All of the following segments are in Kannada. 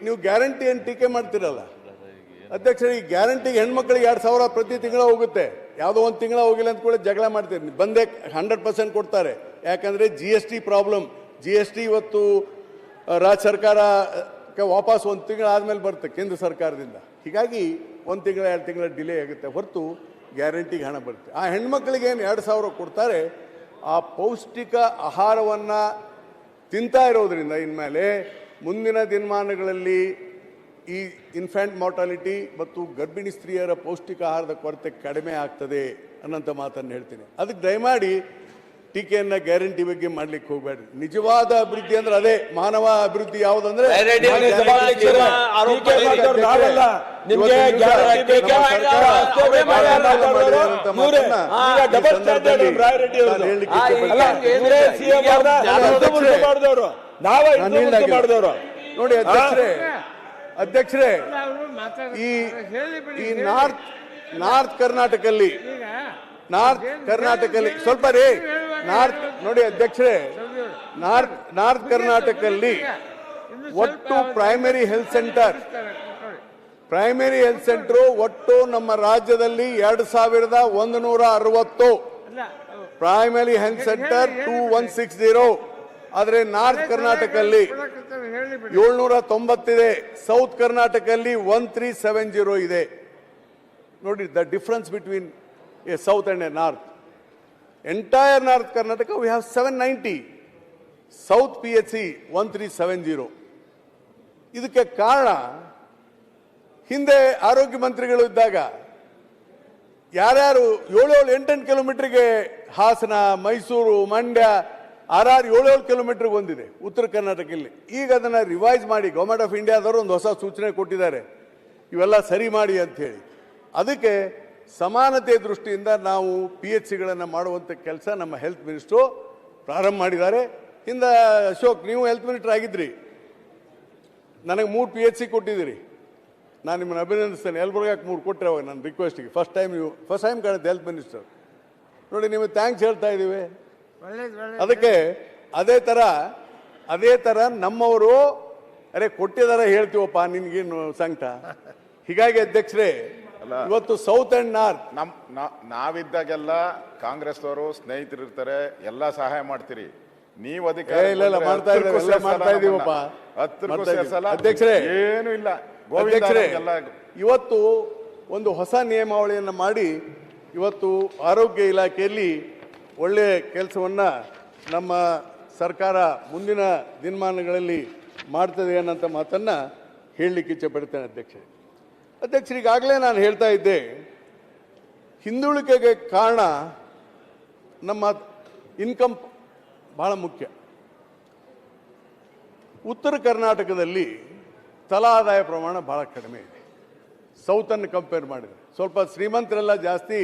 ನೀವು ಗ್ಯಾರಂಟಿ ಏನು ಟೀಕೆ ಮಾಡ್ತಿರಲ್ಲ ಅಧ್ಯಕ್ಷರೇ, ಈ ಗ್ಯಾರಂಟಿಗೆ ಹೆಣ್ಮಕ್ಳಿಗೆ 2,000 ಪ್ರತಿ ತಿಂಗಳ ಹೋಗುತ್ತೆ. ಯಾವುದೋ ಒಂದು ತಿಂಗಳ ಹೋಗಿಲ್ಲ ಅಂತ ಕೂಡ ಜಗಳ ಮಾಡ್ತೀರಿ. ಬಂದೇ 100% ಕೊಡ್ತಾರೆ. ಯಾಕಂದರೆ GST ಪ್ರಾಬ್ಲಮ್. GST ಇವತ್ತು ರಾಜ್ಯ ಸರ್ಕಾರಕ್ಕೆ ವಾಪಸ್ 1 ತಿಂಗಳ ಆದಮೇಲೆ ಬರುತ್ತೆ ಕೇಂದ್ರ ಸರ್ಕಾರದಿಂದ. ಹೀಗಾಗಿ 1 ತಿಂಗಳ 2 ತಿಂಗಳ ಡಿಲೇ ಆಗುತ್ತೆ ಹೊರತು ಗ್ಯಾರಂಟಿಗೆ ಹಣ ಬರುತ್ತೆ. ಆ ಹೆಣ್ಮಕ್ಳಿಗೆ ಏನು 2,000 ಕೊಡ್ತಾರೆ, ಆ ಪೌಷ್ಟಿಕ ಆಹಾರವನ್ನು ತಿಂತಾ ಇರೋದ್ರಿಂದ ಇನ್ಮೇಲೆ ಮುಂದಿನ ದಿನಮಾನಗಳಲ್ಲಿ ಈ ಇನ್ಫ್ಯಾಂಟ್ ಮಾರ್ಟಾಲಿಟಿ ಮತ್ತು ಗರ್ಭಿಣಿ ಸ್ತ್ರೀಯರ ಪೌಷ್ಟಿಕ ಆಹಾರದ ಕೊರತೆ ಕಡಿಮೆ ಆಗ್ತದೆ ಅನ್ನೋಂಥ ಮಾತನ್ನು ಹೇಳ್ತೀನಿ. ಅದಕ್ಕೆ ದಯಮಾಡಿ ಟೀಕೆಯನ್ನು ಗ್ಯಾರಂಟಿ ಬಗ್ಗೆ ಮಾಡ್ಲಿಕ್ಕೆ ಹೋಗಬೇಡ್ರಿ. ನಿಜವಾದ ಅಭಿವೃದ್ಧಿ ಅಂದ್ರೆ ಅದೇ ಮಾನವ ಅಭಿವೃದ್ಧಿ. ಯಾವುದಂದ್ರೆ ನೋಡಿ ಅಧ್ಯಕ್ಷರೇ, ಈ ನಾರ್ತ್ ಕರ್ನಾಟಕದಲ್ಲಿ ಸ್ವಲ್ಪ ರೀ ನೋಡಿ ಅಧ್ಯಕ್ಷರೇ, ನಾರ್ತ್ ಕರ್ನಾಟಕದಲ್ಲಿ ಒಟ್ಟು ಪ್ರೈಮರಿ ಹೆಲ್ತ್ ಸೆಂಟರ್ ಒಟ್ಟು ನಮ್ಮ ರಾಜ್ಯದಲ್ಲಿ 2,160 ಪ್ರೈಮರಿ ಹೆಲ್ತ್ ಸೆಂಟರ್ 2160. ಆದರೆ ನಾರ್ತ್ ಕರ್ನಾಟಕದಲ್ಲಿ 790 ಇದೆ, ಸೌತ್ ಕರ್ನಾಟಕದಲ್ಲಿ 1370 ಇದೆ. ನೋಡಿ the difference between A south and A north. Entire north Karnataka we have 790, south PHC 1370. ಇದಕ್ಕೆ ಕಾರಣ ಹಿಂದೆ ಆರೋಗ್ಯ ಮಂತ್ರಿಗಳು ಇದ್ದಾಗ ಯಾರ್ಯಾರು 7-8 ಕಿಲೋಮೀಟರ್ಗೆ ಹಾಸನ, ಮೈಸೂರು, ಮಂಡ್ಯ 7 ಕಿಲೋಮೀಟರ್ಗೆ ಹೊಂದಿದೆ ಉತ್ತರ ಕರ್ನಾಟಕದಲ್ಲಿ. ಈಗ ಅದನ್ನು ರಿವೈಸ್ ಮಾಡಿ ಗೌರ್ಮೆಂಟ್ ಆಫ್ ಇಂಡಿಯಾದವರು ಒಂದು ಹೊಸ ಸೂಚನೆ ಕೊಟ್ಟಿದ್ದಾರೆ, ಇವೆಲ್ಲ ಸರಿ ಮಾಡಿ ಅಂತ ಹೇಳಿ. ಅದಕ್ಕೆ ಸಮಾನತೆ ದೃಷ್ಟಿಯಿಂದ ನಾವು PHCಗಳನ್ನು ಮಾಡುವಂಥ ಕೆಲಸ ನಮ್ಮ ಹೆಲ್ತ್ ಮಿನಿಸ್ಟ್ರು ಪ್ರಾರಂಭ ಮಾಡಿದ್ದಾರೆ. ಹಿಂದೆ ಅಶೋಕ್, ನೀವು ಹೆಲ್ತ್ ಮಿನಿಸ್ಟರ್ ಆಗಿದ್ರಿ, ನನಗೆ 3 PHC ಕೊಟ್ಟಿದ್ದೀರಿ. ನಾನು ನಿಮ್ಮನ್ನು ಅಭಿನಂದಿಸ್ತೇನೆ. ಯಲಬುರ್ಗಕ್ಕೆ 3 ಕೊಟ್ಟರೆ ಅವಾಗ ನನ್ನ ರಿಕ್ವೆಸ್ಟಿಗೆ ಫಸ್ಟ್ ಟೈಮ್ ಕಾಣುತ್ತೆ ಹೆಲ್ತ್ ಮಿನಿಸ್ಟರ್. ನೋಡಿ ನಿಮಗೆ ಥ್ಯಾಂಕ್ಸ್ ಹೇಳ್ತಾ ಇದ್ದೀವಿ. ಅದಕ್ಕೆ ಅದೇ ಥರ ನಮ್ಮವರು ಅರೆ ಕೊಟ್ಟಿದ್ದಾರೆ ಹೇಳ್ತೀವಪ್ಪ, ನಿನ್ಗೇನು ಸಂಕಟ. ಹೀಗಾಗಿ ಅಧ್ಯಕ್ಷರೇ, ಇವತ್ತು ಸೌತ್ ಅಂಡ್ ನಾರ್ತ್ ನಾವಿದ್ದಾಗೆಲ್ಲ ಕಾಂಗ್ರೆಸ್ನವರು ಸ್ನೇಹಿತರು ಇರ್ತಾರೆ, ಎಲ್ಲ ಸಹಾಯ ಮಾಡ್ತೀರಿ. ನೀವು ಅದಕ್ಕೆ ಮಾಡ್ತಾ ಇದೀವಪ್ಪ ಅಧ್ಯಕ್ಷರೇ. ಏನು ಇಲ್ಲ ಅಧ್ಯಕ್ಷರೇ, ಇವತ್ತು ಒಂದು ಹೊಸ ನಿಯಮಾವಳಿಯನ್ನು ಮಾಡಿ ಇವತ್ತು ಆರೋಗ್ಯ ಇಲಾಖೆಯಲ್ಲಿ ಒಳ್ಳೆಯ ಕೆಲಸವನ್ನು ನಮ್ಮ ಸರ್ಕಾರ ಮುಂದಿನ ದಿನಮಾನಗಳಲ್ಲಿ ಮಾಡ್ತದೆ ಅನ್ನೋಂಥ ಮಾತನ್ನು ಹೇಳಲಿಕ್ಕೆ ಇಚ್ಛೆಪಡ್ತೇನೆ ಅಧ್ಯಕ್ಷರು. ಈಗಾಗಲೇ ನಾನು ಹೇಳ್ತಾ ಇದ್ದೆ, ಹಿಂದುಳಿಕೆಗೆ ಕಾರಣ ನಮ್ಮ ಇನ್ಕಮ್ ಬಹಳ ಮುಖ್ಯ. ಉತ್ತರ ಕರ್ನಾಟಕದಲ್ಲಿ ತಲಾ ಆದಾಯ ಪ್ರಮಾಣ ಬಹಳ ಕಡಿಮೆ ಇದೆ ಸೌತನ್ನು ಕಂಪೇರ್ ಮಾಡಿದರೆ. ಸ್ವಲ್ಪ ಶ್ರೀಮಂತರೆಲ್ಲ ಜಾಸ್ತಿ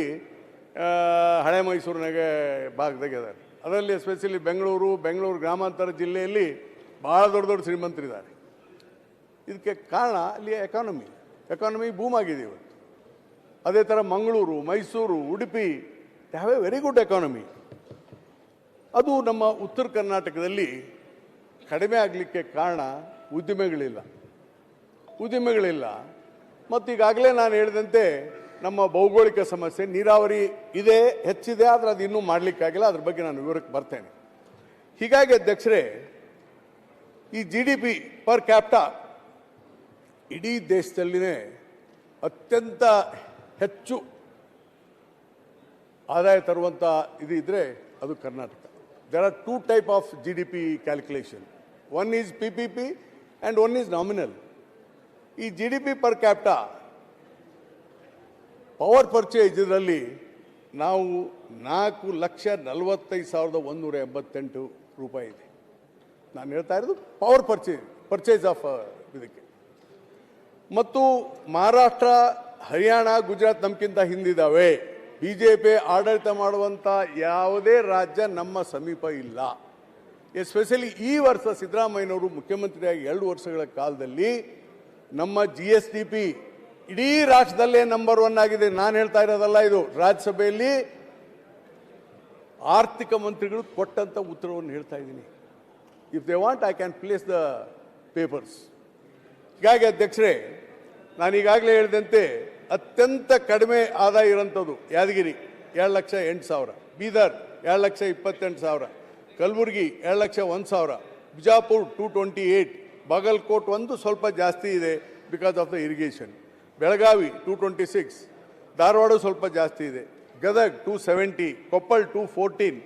ಹಳೆ ಮೈಸೂರಿನಾಗೆ ಭಾಗದಾಗ ಇದ್ದಾರೆ. ಅದರಲ್ಲಿ ಎಸ್ಪೆಷಲಿ ಬೆಂಗಳೂರು ಗ್ರಾಮಾಂತರ ಜಿಲ್ಲೆಯಲ್ಲಿ ಭಾಳ ದೊಡ್ಡ ಶ್ರೀಮಂತರಿದ್ದಾರೆ. ಇದಕ್ಕೆ ಕಾರಣ ಅಲ್ಲಿ ಎಕಾನಮಿ ಬೂಮ್ ಆಗಿದೆ ಇವತ್ತು. ಅದೇ ಥರ Mangaluru, Mysuru, Udupi have A very good economy. ಅದು ನಮ್ಮ ಉತ್ತರ ಕರ್ನಾಟಕದಲ್ಲಿ ಕಡಿಮೆ ಆಗಲಿಕ್ಕೆ ಕಾರಣ ಉದ್ದಿಮೆಗಳಿಲ್ಲ. ಮತ್ತು ಈಗಾಗಲೇ ನಾನು ಹೇಳಿದಂತೆ ನಮ್ಮ ಭೌಗೋಳಿಕ ಸಮಸ್ಯೆ, ನೀರಾವರಿ ಇದೆ, ಹೆಚ್ಚಿದೆ, ಆದರೆ ಅದು ಇನ್ನೂ ಮಾಡಲಿಕ್ಕಾಗಿಲ್ಲ. ಅದ್ರ ಬಗ್ಗೆ ನಾನು ವಿವರಕ್ಕೆ ಬರ್ತೇನೆ. ಹೀಗಾಗಿ ಅಧ್ಯಕ್ಷರೇ, ಈ GDP ಪರ್ ಕ್ಯಾಪಿಟಾ ಇಡೀ ದೇಶದಲ್ಲಿನೇ ಅತ್ಯಂತ ಹೆಚ್ಚು ಆದಾಯ ತರುವಂಥ ಇದು ಇದ್ದರೆ ಅದು Karnataka. There are 2 types of GDP calculation. One is PPP and one is nominal. ಈ GDP per capita power purchase ಇದರಲ್ಲಿ ನಾವು 4,45,188 ರೂಪಾಯಿ ಇದೆ. ನಾನು ಹೇಳ್ತಾ ಇರೋದು ಪವರ್ ಪರ್ಚೇಸ್ ಆಫ್ ಇದಕ್ಕೆ. ಮತ್ತು ಮಹಾರಾಷ್ಟ್ರ, ಹರಿಯಾಣ, ಗುಜರಾತ್ ನಮ್ಗಿಂತ ಹಿಂದಿದ್ದಾವೆ. BJP ಆಡಳಿತ ಮಾಡುವಂಥ ಯಾವುದೇ ರಾಜ್ಯ ನಮ್ಮ ಸಮೀಪ ಇಲ್ಲ. ಎಸ್ಪೆಷಲಿ ಈ ವರ್ಷ ಸಿದ್ದರಾಮಯ್ಯನವರು ಮುಖ್ಯಮಂತ್ರಿಯಾಗಿ 2 ವರ್ಷಗಳ ಕಾಲದಲ್ಲಿ ನಮ್ಮ GSDP ಇಡೀ ರಾಷ್ಟ್ರದಲ್ಲೇ ನಂಬರ್ 1 ಆಗಿದೆ. ನಾನು ಹೇಳ್ತಾ ಇರೋದಲ್ಲ, ಇದು ರಾಜ್ಯಸಭೆಯಲ್ಲಿ ಆರ್ಥಿಕ ಮಂತ್ರಿಗಳು ಕೊಟ್ಟಂಥ ಉತ್ತರವನ್ನು ಹೇಳ್ತಾ ಇದ್ದೀನಿ. If they want I can place the papers. ಹೀಗಾಗಿ ಅಧ್ಯಕ್ಷರೇ, ನಾನು ಈಗಾಗಲೇ ಹೇಳಿದಂತೆ ಅತ್ಯಂತ ಕಡಿಮೆ ಆದಾಯ ಇರೋಂಥದ್ದು ಯಾದಗಿರಿ 2,08,000, ಬೀದರ್ 2,28,000, ಕಲಬುರಗಿ 2,01,000, ಬಿಜಾಪುರ್ 228, ಬಾಗಲಕೋಟ್ ಒಂದು ಸ್ವಲ್ಪ ಜಾಸ್ತಿ ಇದೆ because of the irrigation, Belagavi 226, Dharwad ಸ್ವಲ್ಪ ಜಾಸ್ತಿ ಇದೆ, ಗದಗ್ 270, ಕೊಪ್ಪಳ 214.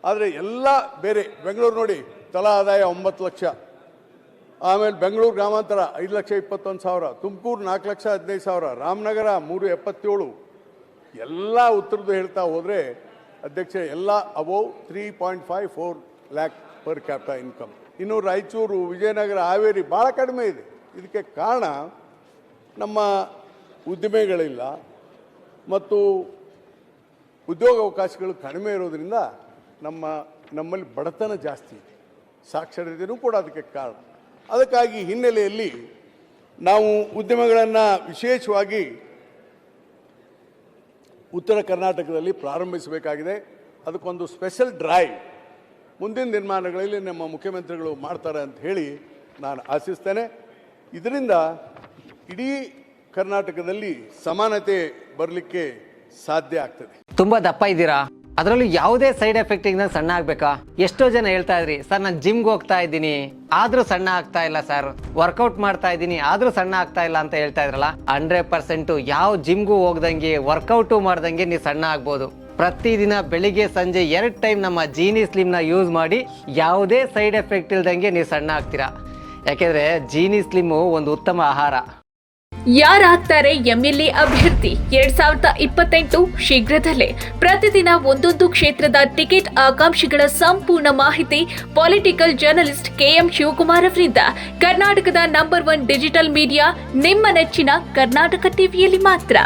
ಆದರೆ ಎಲ್ಲ ಬೇರೆ ಬೆಂಗಳೂರು ನೋಡಿ ತಲಾ ಆದಾಯ 9 ಲಕ್ಷ, ಆಮೇಲೆ ಬೆಂಗಳೂರು ಗ್ರಾಮಾಂತರ 5,21,000, ತುಮಕೂರು 4,15,000, ರಾಮನಗರ 377, ಎಲ್ಲ ಉತ್ತರದ್ದು ಹೇಳ್ತಾ ಹೋದರೆ ಅಧ್ಯಕ್ಷ ಎಲ್ಲ above 3.54 lac per capital income. ಇನ್ನು ರಾಯಚೂರು, ವಿಜಯನಗರ, ಹಾವೇರಿ ಭಾಳ ಕಡಿಮೆ ಇದೆ. ಇದಕ್ಕೆ ಕಾರಣ ನಮ್ಮ ಉದ್ದಿಮೆಗಳಿಲ್ಲ ಮತ್ತು ಉದ್ಯೋಗಾವಕಾಶಗಳು ಕಡಿಮೆ ಇರೋದರಿಂದ ನಮ್ಮಲ್ಲಿ ಬಡತನ ಜಾಸ್ತಿ ಇದೆ, ಸಾಕ್ಷರತೆಯೂ ಕೂಡ ಅದಕ್ಕೆ ಕಾರಣ. ಅದಕ್ಕಾಗಿ ಹಿನ್ನೆಲೆಯಲ್ಲಿ ನಾವು ಉದ್ಯಮಗಳನ್ನು ವಿಶೇಷವಾಗಿ ಉತ್ತರ ಕರ್ನಾಟಕದಲ್ಲಿ ಪ್ರಾರಂಭಿಸಬೇಕಾಗಿದೆ. ಅದಕ್ಕೊಂದು ಸ್ಪೆಷಲ್ ಡ್ರೈವ್ ಮುಂದಿನ ದಿನಮಾನಗಳಲ್ಲಿ ನಮ್ಮ ಮುಖ್ಯಮಂತ್ರಿಗಳು ಮಾಡ್ತಾರೆ ಅಂತ ಹೇಳಿ ನಾನು ಆಶಿಸ್ತೇನೆ. ಇದರಿಂದ ಇಡೀ ಕರ್ನಾಟಕದಲ್ಲಿ ಸಮಾನತೆ ಬರಲಿಕ್ಕೆ ಸಾಧ್ಯ ಆಗ್ತದೆ. ತುಂಬಾ ದಪ್ಪ ಇದ್ದೀರಾ, ಅದರಲ್ಲೂ ಯಾವುದೇ ಸೈಡ್ ಎಫೆಕ್ಟ್ ಇಂದ ಸಣ್ಣ ಆಗ್ಬೇಕಾ? ಎಷ್ಟೋ ಜನ ಹೇಳ್ತಾ ಇದ್ರಿ, ಸರ್ ನಾನು ಜಿಮ್ಗೆ ಹೋಗ್ತಾ ಇದ್ದೀನಿ ಆದ್ರೂ ಸಣ್ಣ ಆಗ್ತಾ ಇಲ್ಲ ಸರ್, ವರ್ಕೌಟ್ ಮಾಡ್ತಾ ಇದ್ದೀನಿ ಆದ್ರೂ ಸಣ್ಣ ಆಗ್ತಾ ಇಲ್ಲ ಅಂತ ಹೇಳ್ತಾ ಇದ್ರಲ್ಲ. 100% ಯಾವ ಜಿಮ್ಗೂ ಹೋಗ್ದಂಗೆ ವರ್ಕೌಟು ಮಾಡ್ದಂಗೆ ನೀವು ಸಣ್ಣ ಆಗ್ಬೋದು. ಪ್ರತಿದಿನ ಬೆಳಿಗ್ಗೆ ಸಂಜೆ 2 ಟೈಮ್ ನಮ್ಮ ಜೀನಿ ಸ್ಲಿಮ್ನ ಯೂಸ್ ಮಾಡಿ ಯಾವುದೇ ಸೈಡ್ ಎಫೆಕ್ಟ್ ಇಲ್ದಂಗೆ ನೀವು ಸಣ್ಣ ಆಗ್ತೀರಾ. ಯಾಕೆಂದ್ರೆ ಜೀನಿ ಸ್ಲಿಮ್ಮು ಒಂದು ಉತ್ತಮ ಆಹಾರ. ಯಾರಾಗ್ತಾರೆ ಎಂಎಲ್ಎ ಅಭ್ಯರ್ಥಿ 2028 ಶೀಘ್ರದಲ್ಲೇ. ಪ್ರತಿದಿನ ಒಂದೊಂದು ಕ್ಷೇತ್ರದ ಟಿಕೆಟ್ ಆಕಾಂಕ್ಷಿಗಳ ಸಂಪೂರ್ಣ ಮಾಹಿತಿ ಪೊಲಿಟಿಕಲ್ ಜರ್ನಲಿಸ್ಟ್ KM ಶಿವಕುಮಾರ್ ಅವರಿಂದ. ಕರ್ನಾಟಕದ ನಂಬರ್ 1 ಡಿಜಿಟಲ್ ಮೀಡಿಯಾ ನಿಮ್ಮ ನೆಚ್ಚಿನ ಕರ್ನಾಟಕ ಟಿವಿಯಲ್ಲಿ ಮಾತ್ರ.